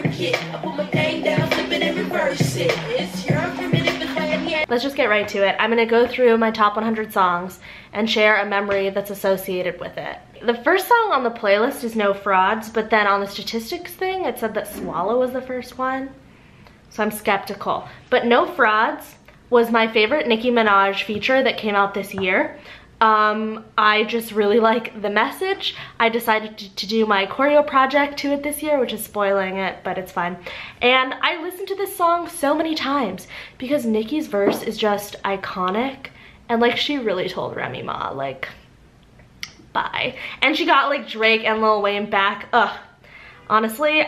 work it. I put my thing down, flip it and reverse it. It's your primitive plan, yeah. Let's just get right to it. I'm gonna go through my top 100 songs and share a memory that's associated with it. The first song on the playlist is No Frauds, but then on the statistics thing, it said that Swallow was the first one. So I'm skeptical. But No Frauds was my favorite Nicki Minaj feature that came out this year. I just really like the message. I decided to do my choreo project to it this year, which is spoiling it, but it's fine. And I listened to this song so many times because Nicki's verse is just iconic. And like, she really told Remy Ma, like, bye. And she got like Drake and Lil Wayne back. Ugh. Honestly,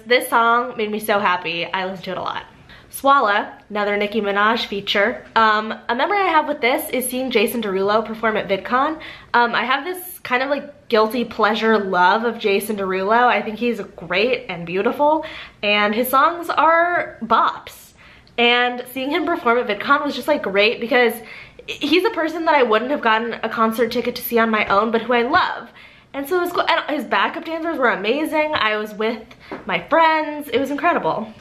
this song made me so happy. I listened to it a lot. Swallow, another Nicki Minaj feature. A memory I have with this is seeing Jason Derulo perform at VidCon. I have this kind of like guilty pleasure love of Jason Derulo. I think he's great and beautiful, and his songs are bops. And seeing him perform at VidCon was just like great because he's a person that I wouldn't have gotten a concert ticket to see on my own, but who I love. And so it was cool. And his backup dancers were amazing. I was with my friends. It was incredible.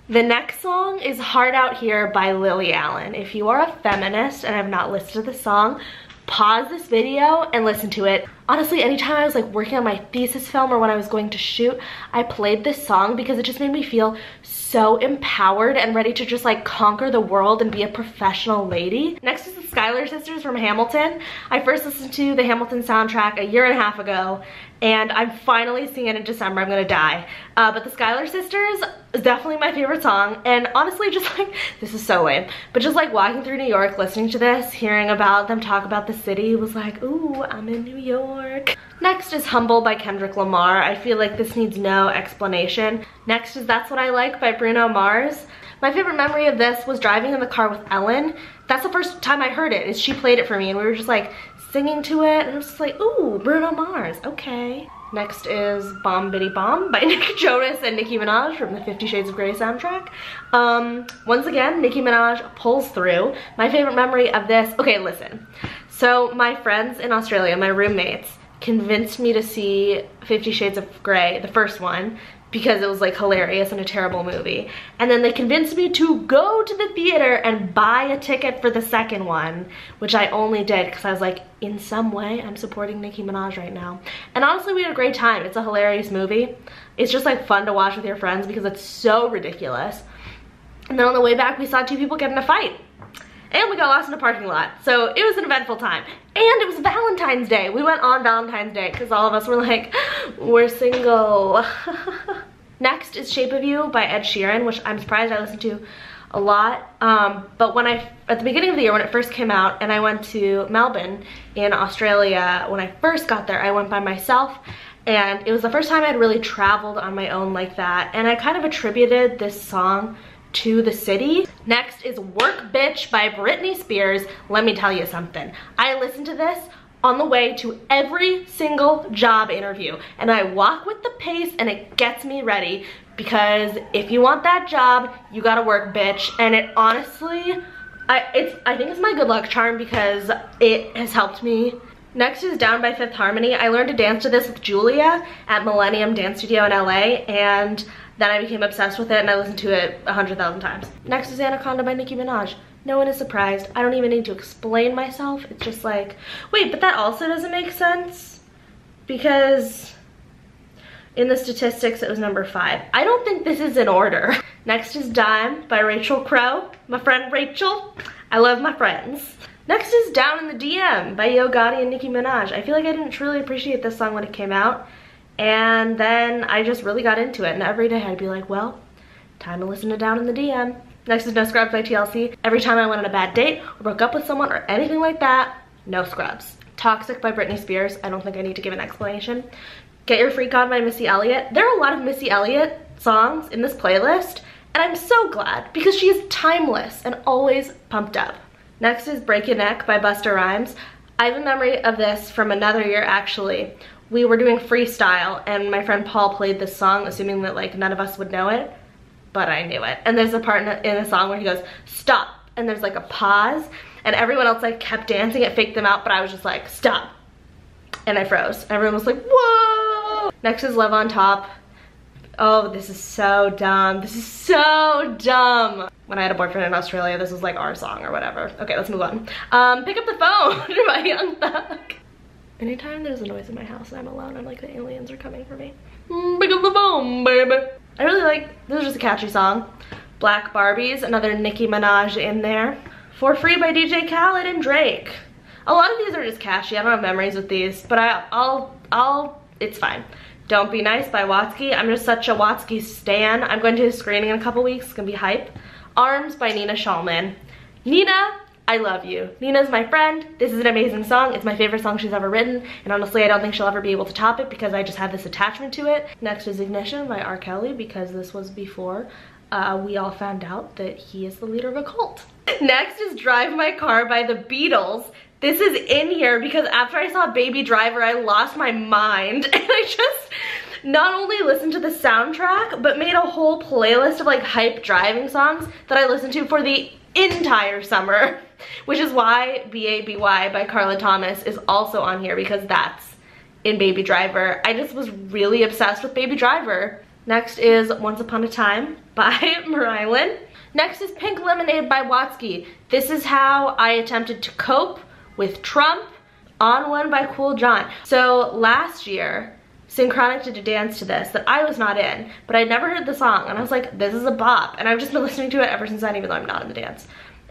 The next song is Hard Out Here by Lily Allen. If you are a feminist and have not listened to the song, pause this video and listen to it. Honestly, anytime I was like working on my thesis film or when I was going to shoot, I played this song because it just made me feel so empowered and ready to just like conquer the world and be a professional lady. Next is the Schuyler Sisters from Hamilton. I first listened to the Hamilton soundtrack a year and a half ago, and I'm finally seeing it in December. I'm gonna die. But the Schuyler Sisters is definitely my favorite song, and honestly, just like, this is so lame, but just like walking through New York, listening to this, hearing about them talk about the city was like, ooh, I'm in New York. Next is Humble by Kendrick Lamar. I feel like this needs no explanation. Next is That's What I Like by Bruno Mars. My favorite memory of this was driving in the car with Ellen. That's the first time I heard it, is she played it for me, and we were just like singing to it, and it was just like, ooh, Bruno Mars, okay. Next is Bomb Biddy Bomb by Nick Jonas and Nicki Minaj from the 50 Shades of Grey soundtrack. Once again, Nicki Minaj pulls through. My favorite memory of this, okay, listen. So my friends in Australia, my roommates, convinced me to see 50 Shades of Grey, the first one, because it was like hilarious and a terrible movie. And then they convinced me to go to the theater and buy a ticket for the second one, which I only did because I was like, in some way, I'm supporting Nicki Minaj right now. And honestly, we had a great time. It's a hilarious movie. It's just like fun to watch with your friends because it's so ridiculous. And then on the way back, we saw two people get in a fight. And we got lost in a parking lot. So it was an eventful time. And it was Valentine's Day. We went on Valentine's Day because all of us were like, we're single. Next is Shape of You by Ed Sheeran, which I'm surprised I listened to a lot. But at the beginning of the year when it first came out, and I went to Melbourne in Australia, when I first got there, I went by myself. And it was the first time I'd really traveled on my own like that. And I kind of attributed this song to the city. Next is Work Bitch by Britney Spears. Let me tell you something. I listened to this on the way to every single job interview, and I walk with the pace and it gets me ready, because if you want that job, you gotta work, bitch. And it honestly, I think it's my good luck charm because it has helped me. Next is Down by Fifth Harmony. I learned to dance to this with Julia at Millennium Dance Studio in LA, and then I became obsessed with it and I listened to it 100,000 times. Next is Anaconda by Nicki Minaj. No one is surprised. I don't even need to explain myself. It's just like, wait, but that also doesn't make sense because in the statistics it was number 5. I don't think this is in order. Next is Dime by Rachel Crow. My friend Rachel. I love my friends. Next is Down in the DM by Yo Gotti and Nicki Minaj. I feel like I didn't truly appreciate this song when it came out. And then I just really got into it, and every day I'd be like, well, time to listen to Down in the DM. Next is No Scrubs by TLC. Every time I went on a bad date or broke up with someone or anything like that, no scrubs. Toxic by Britney Spears. I don't think I need to give an explanation. Get Your Freak On by Missy Elliott. There are a lot of Missy Elliott songs in this playlist, and I'm so glad because she is timeless and always pumped up. Next is Break Your Neck by Busta Rhymes. I have a memory of this from another year, actually. We were doing freestyle and my friend Paul played this song, assuming that like none of us would know it, but I knew it. And there's a part in the song where he goes, stop, and there's like a pause, and everyone else like kept dancing. It faked them out, but I was just like, stop. And I froze. Everyone was like, whoa! Next is Love on Top Oh, this is so dumb. This is so dumb. When I had a boyfriend in Australia, this was like our song or whatever. Okay, let's move on. Pick Up the Phone by Young Thug. Anytime there's a noise in my house and I'm alone, I'm like the aliens are coming for me. Pick up the phone, baby. I really like, this is just a catchy song. Black Barbies, another Nicki Minaj in there. For Free by DJ Khaled and Drake. A lot of these are just catchy. I don't have memories with these, but it's fine. Don't Be Nice by Watsky. I'm just such a Watsky stan. I'm going to his screening in a couple weeks. It's gonna be hype. Arms by Nina Schallman. Nina, I love you. Nina's my friend. This is an amazing song. It's my favorite song she's ever written. And honestly, I don't think she'll ever be able to top it because I just have this attachment to it. Next is Ignition by R. Kelly because this was before we all found out that he is the leader of a cult. Next is Drive My Car by the Beatles. This is in here because after I saw Baby Driver, I lost my mind. And I just not only listened to the soundtrack, but made a whole playlist of like hype driving songs that I listened to for the entire summer. Which is why B.A.B.Y. by Carla Thomas is also on here because that's in Baby Driver. I just was really obsessed with Baby Driver. Next is Once Upon a Time by Marilyn. Next is Pink Lemonade by Watsky. This is how I attempted to cope with Trump. On One by Cool John. So last year, Synchronic did a dance to this that I was not in, but I'd never heard the song and I was like, this is a bop. And I've just been listening to it ever since then, even though I'm not in the dance.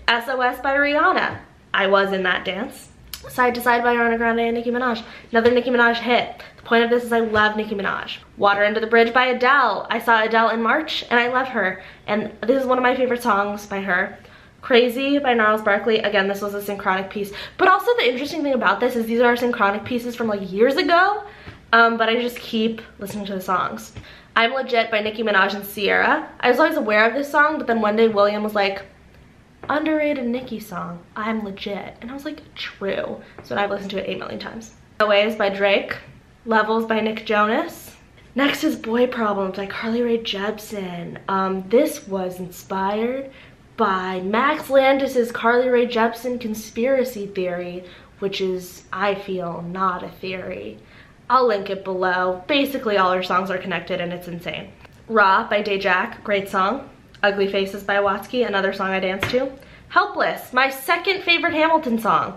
SOS by Rihanna. I was in that dance. Side to Side by Ariana Grande and Nicki Minaj. Another Nicki Minaj hit. The point of this is I love Nicki Minaj. Water Under the Bridge by Adele. I saw Adele in March and I love her. And this is one of my favorite songs by her. Crazy by Gnarls Barkley. Again, this was a Synchronic piece. But also the interesting thing about this is these are Synchronic pieces from like years ago. But I just keep listening to the songs. I'm Legit by Nicki Minaj and Sierra. I was always aware of this song, but then one day William was like, underrated Nicki song, I'm Legit. And I was like, true. So I've listened to it 8 million times. Ways by Drake. Levels by Nick Jonas. Next is Boy Problems by Carly Rae Jepsen. This was inspired by Max Landis's Carly Rae Jepsen conspiracy theory, which is, I feel, not a theory. I'll link it below. Basically all her songs are connected and it's insane. Raw by Dayjack, great song. Ugly Faces by Watsky, another song I dance to. Helpless, my second favorite Hamilton song.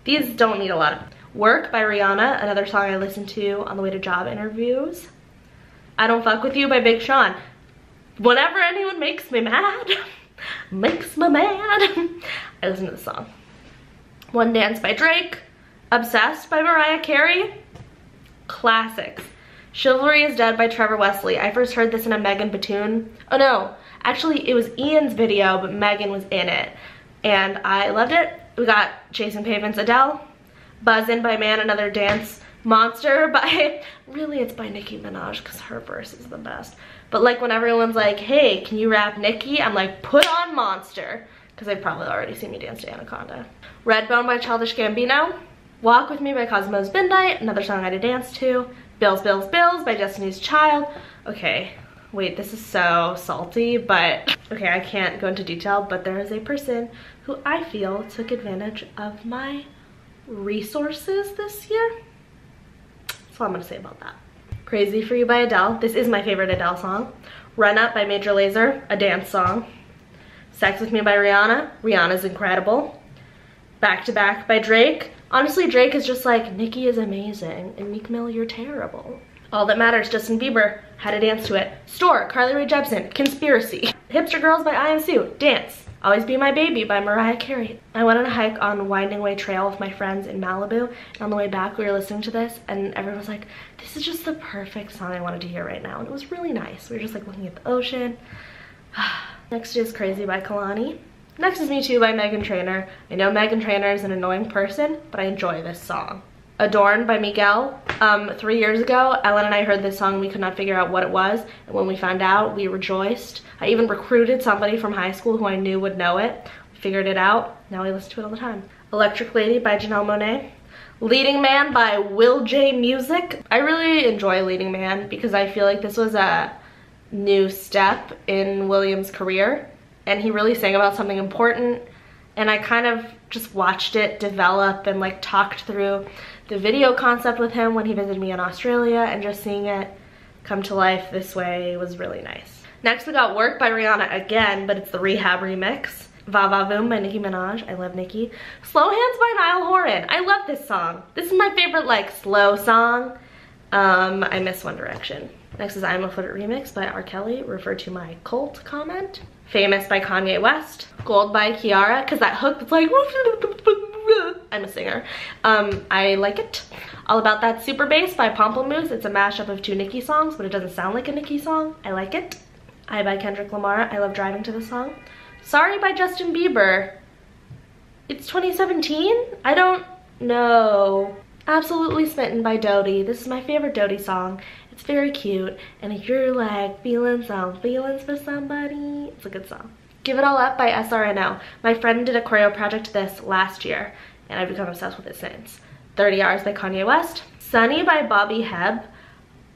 These don't need a lot of. Work by Rihanna, another song I listen to on the way to job interviews. I Don't Fuck With You by Big Sean. Whenever anyone makes me mad, makes me mad, I listen to the song. One Dance by Drake. Obsessed by Mariah Carey. Classics. Chivalry is Dead by Trevor Wesley. I first heard this in a Megan Batoon. Oh no, actually it was Ian's video, but Megan was in it. And I loved it. We got Chasing Pavements, Adele. Buzzin' by Man Another Dance. Monster by, really it's by Nicki Minaj because her verse is the best. But like when everyone's like, hey, can you rap Nicki? I'm like, put on Monster. Because they've probably already seen me dance to Anaconda. Redbone by Childish Gambino. Walk With Me by Cosmo's Midnight, another song I had to dance to. Bills, Bills, Bills by Destiny's Child. Okay, wait, this is so salty, but okay, I can't go into detail, but there is a person who I feel took advantage of my resources this year. That's all I'm gonna say about that. Crazy For You by Adele. This is my favorite Adele song. Run Up by Major Lazer, a dance song. Sex With Me by Rihanna. Rihanna's incredible. Back to Back by Drake. Honestly, Drake is just like, Nicki is amazing, and Meek Mill, you're terrible. All That Matters, Justin Bieber, had to dance to it. Store, Carly Rae Jepsen, Conspiracy. Hipster Girls by I Am Sue, dance. Always Be My Baby by Mariah Carey. I went on a hike on Winding Way Trail with my friends in Malibu, and on the way back we were listening to this, and everyone was like, this is just the perfect song I wanted to hear right now, and it was really nice. We were just like looking at the ocean. Next is Crazy by Kalani. Next is Me Too by Meghan Trainor. I know Meghan Trainor is an annoying person, but I enjoy this song. Adorn by Miguel. 3 years ago, Ellen and I heard this song, we could not figure out what it was, and when we found out, we rejoiced. I even recruited somebody from high school who I knew would know it. We figured it out, now we listen to it all the time. Electric Lady by Janelle Monáe. Leading Man by Will J Music. I really enjoy Leading Man because I feel like this was a new step in William's career, and he really sang about something important, and I kind of just watched it develop and like talked through the video concept with him when he visited me in Australia, and just seeing it Come to Life This Way was really nice. Next we got Work by Rihanna again, but it's the Rehab remix. Va Va Voom by Nicki Minaj. I love Nicki. Slow Hands by Niall Horan. I love this song. This is my favorite like slow song. I miss One Direction. Next is I'm a Foot It remix by R. Kelly, referred to my cult comment. Famous by Kanye West. Gold by Kiara, because that hook is like, I'm a singer. I like it. All About That Super Bass by Pomplamoose. It's a mashup of 2 Nicki songs, but it doesn't sound like a Nicki song. I like it. I by Kendrick Lamar. I love driving to this song. Sorry by Justin Bieber. It's 2017? I don't know. Absolutely Smitten by Dodie. This is my favorite Dodie song. It's very cute. And if you're like feeling some feelings for somebody, it's a good song. Give It All Up by SRNO. My friend did a choreo project to this last year, and I've become obsessed with it since. 30 Hours by Kanye West. Sunny by Bobby Hebb.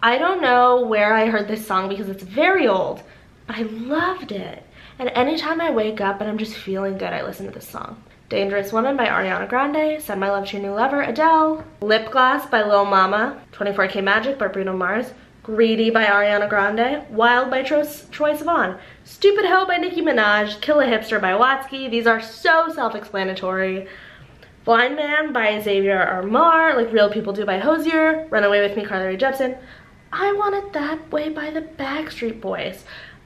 I don't know where I heard this song because it's very old, but I loved it. And anytime I wake up and I'm just feeling good, I listen to this song. Dangerous Woman by Ariana Grande. Send My Love to Your New Lover, Adele. Lip Gloss by Lil Mama. 24K Magic by Bruno Mars. Greedy by Ariana Grande. Wild by Troye Sivan. Stupid Hoe by Nicki Minaj. Kill a Hipster by Watsky. These are so self-explanatory. Blind Man by Xavier Armar. Like Real People Do by Hozier. Runaway With Me, Carly Rae Jepsen. I Want It That Way by the Backstreet Boys.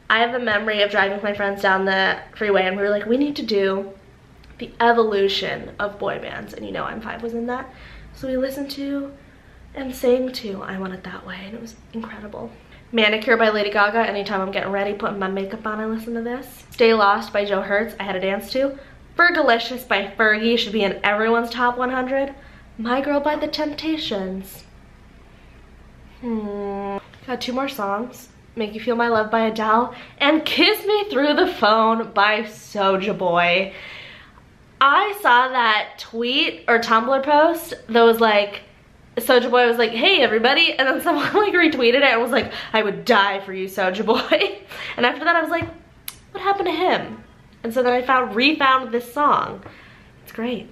I have a memory of driving with my friends down the freeway and we were like, we need to do the evolution of boy bands, and you know I'm5 was in that. So we listened to and sang to I Want It That Way, and it was incredible. Manicure by Lady Gaga. Anytime I'm getting ready, putting my makeup on, I listen to this. Stay Lost by Joe Hertz. I had a dance to. Fergalicious by Fergie. Should be in everyone's top 100. My Girl by The Temptations. Got 2 more songs. Make You Feel My Love by Adele. And Kiss Me Through the Phone by Soulja Boy. I saw that tweet or Tumblr post that was like, Soulja Boy was like, hey everybody, and then someone like retweeted it and was like, I would die for you, Soulja Boy. And after that I was like, what happened to him? And so then I refound this song. It's great.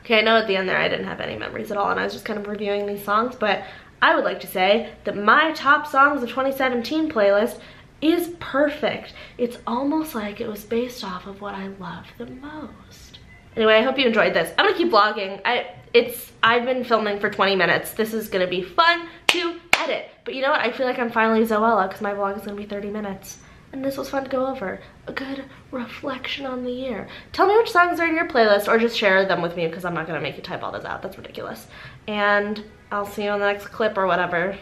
Okay, I know at the end there I didn't have any memories at all and I was just kind of reviewing these songs, but I would like to say that my top songs of 2017 playlist is perfect. It's almost like it was based off of what I love the most. Anyway, I hope you enjoyed this. I'm gonna keep vlogging. I've been filming for 20 minutes. This is gonna be fun to edit. But you know what? I feel like I'm finally Zoella because my vlog is gonna be 30 minutes. And this was fun to go over. A good reflection on the year. Tell me which songs are in your playlist or just share them with me because I'm not gonna make you type all those out. That's ridiculous. And I'll see you on the next clip or whatever.